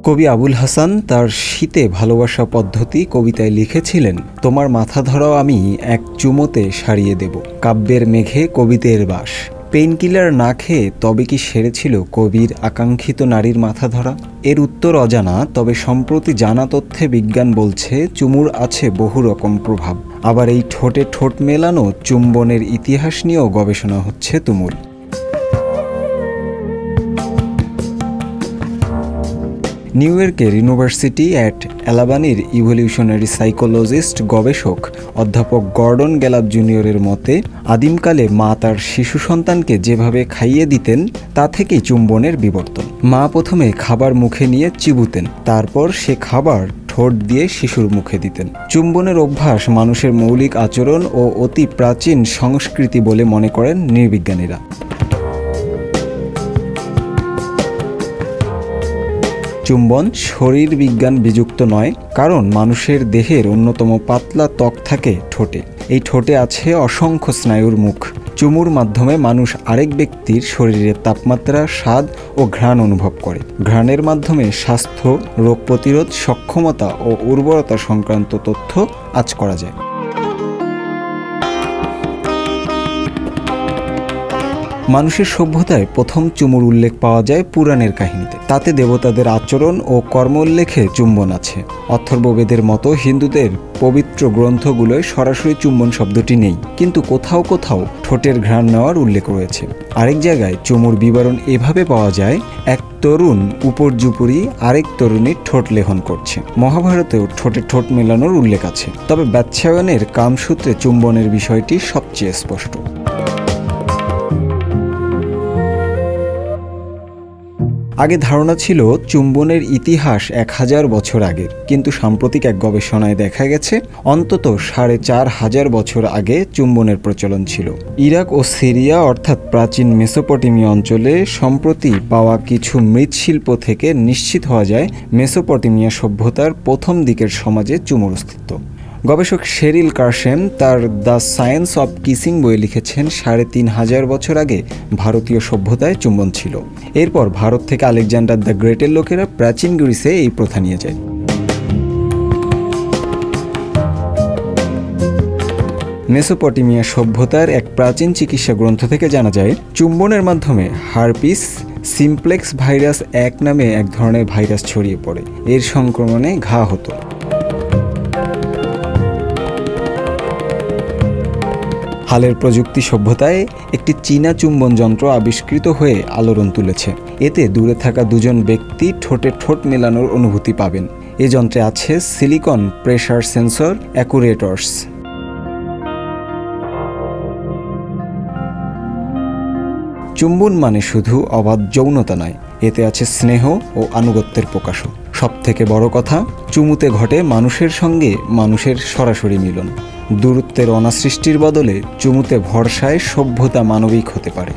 কবি আবুল হাসান তার শীতে ভালোবাসা পদ্ধতি কবিতায় লিখেছিলেন, তোমার মাথা ধরাও আমি এক চুমোতে সারিয়ে দেব, কাব্যের মেঘে কবিতের বাস। পেইনকিলার না খেয়ে তবে কি সেরেছিল কবির আকাঙ্ক্ষিত নারীর মাথা ধরা? এর উত্তর অজানা, তবে সম্প্রতি জানা তথ্যে বিজ্ঞান বলছে চুমুর আছে বহু রকম প্রভাব। আবার এই ঠোঁটে ঠোঁট মেলানো চুম্বনের ইতিহাস নিয়েও গবেষণা হচ্ছে তুমুল। নিউ ইয়র্কের ইউনিভার্সিটি অ্যাট অ্যালাবানির ইভলিউশনারি সাইকোলজিস্ট গবেষক অধ্যাপক গর্ডন গ্যালাপ জুনিয়রের মতে, আদিমকালে মা তার শিশু সন্তানকে যেভাবে খাইয়ে দিতেন তা থেকেই চুম্বনের বিবর্তন। মা প্রথমে খাবার মুখে নিয়ে চিবুতেন, তারপর সে খাবার ঠোঁট দিয়ে শিশুর মুখে দিতেন। চুম্বনের অভ্যাস মানুষের মৌলিক আচরণ ও অতি প্রাচীন সংস্কৃতি বলে মনে করেন নৃবিজ্ঞানীরা। চুম্বন শরীর বিজ্ঞান বিযুক্ত নয়, কারণ মানুষের দেহের অন্যতম পাতলা ত্বক থাকে ঠোঁটে। এই ঠোঁটে আছে অসংখ্য স্নায়ুর মুখ। চুমুর মাধ্যমে মানুষ আরেক ব্যক্তির শরীরের তাপমাত্রা, স্বাদ ও ঘ্রাণ অনুভব করে। ঘ্রাণের মাধ্যমে স্বাস্থ্য, রোগ প্রতিরোধ সক্ষমতা ও উর্বরতা সংক্রান্ত তথ্য আঁচ করা যায়। মানুষের সভ্যতায় প্রথম চুমুর উল্লেখ পাওয়া যায় পুরাণের কাহিনীতে। তাতে দেবতাদের আচরণ ও কর্ম উল্লেখে চুম্বন আছে। অথর্ববেদের মতো হিন্দুদের পবিত্র গ্রন্থগুলোয় সরাসরি চুম্বন শব্দটি নেই, কিন্তু কোথাও কোথাও ঠোঁটের ঘ্রাণ নেওয়ার উল্লেখ রয়েছে। আরেক জায়গায় চুমুর বিবরণ এভাবে পাওয়া যায়, এক তরুণ উপর্যুপরি আরেক তরুণীর ঠোঁট লেহন করছে। মহাভারতেও ঠোঁটে ঠোঁট মেলানোর উল্লেখ আছে, তবে বাৎসায়নের কামসূত্রে চুম্বনের বিষয়টি সবচেয়ে স্পষ্ট। আগে ধারণা ছিল চুম্বনের ইতিহাস 1000 বছর আগের, কিন্তু সাম্প্রতিক এক গবেষণায় দেখা গেছে অন্তত 4500 বছর আগে চুম্বনের প্রচলন ছিল। ইরাক ও সিরিয়া অর্থাৎ প্রাচীন মেসোপটেমিয়া অঞ্চলে সম্প্রতি পাওয়া কিছু মৃৎশিল্প থেকে নিশ্চিত হওয়া যায় মেসোপটেমিয়া সভ্যতার প্রথম দিকের সমাজে চুমুর অস্তিত্ব। গবেষক শেরিল কারশেম তার দ্য সায়েন্স অব কিসিং বইয়ে লিখেছেন, 3500 বছর আগে ভারতীয় সভ্যতায় চুম্বন ছিল। এরপর ভারত থেকে আলেকজান্ডার দ্য গ্রেটের লোকেরা প্রাচীন গ্রিসে এই প্রথা নিয়ে যায়। মেসোপটেমিয়া সভ্যতার এক প্রাচীন চিকিৎসা গ্রন্থ থেকে জানা যায়, চুম্বনের মাধ্যমে হার্পিস সিমপ্লেক্স ভাইরাস 1 নামে এক ধরনের ভাইরাস ছড়িয়ে পড়ে। এর সংক্রমণে ঘা হতো। হালের প্রযুক্তি সভ্যতায় একটি চীনা চুম্বন যন্ত্র আবিষ্কৃত হয়ে আলোড়ন তুলেছে। এতে দূরে থাকা দুজন ব্যক্তি ঠোঁটে ঠোঁট মেলানোর অনুভূতি পাবেন। এ যন্ত্রে আছে সিলিকন প্রেসার সেন্সর অ্যাকুরেটরস। চুম্বন মানে শুধু অবাধ যৌনতা নয়, এতে আছে স্নেহ ও আনুগত্যের প্রকাশও। সবথেকে বড় কথা, চুমুতে ঘটে মানুষের সঙ্গে মানুষের সরাসরি মিলন। দূরত্বের অনাসৃষ্টির বদলে চুমুতে ভরসায় সভ্যতা মানবিক হতে পারে।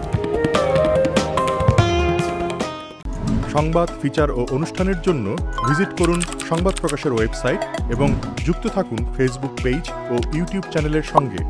সংবাদ, ফিচার ও অনুষ্ঠানের জন্য ভিজিট করুন সংবাদ প্রকাশের ওয়েবসাইট এবং যুক্ত থাকুন ফেসবুক পেজ ও ইউটিউব চ্যানেলের সঙ্গে।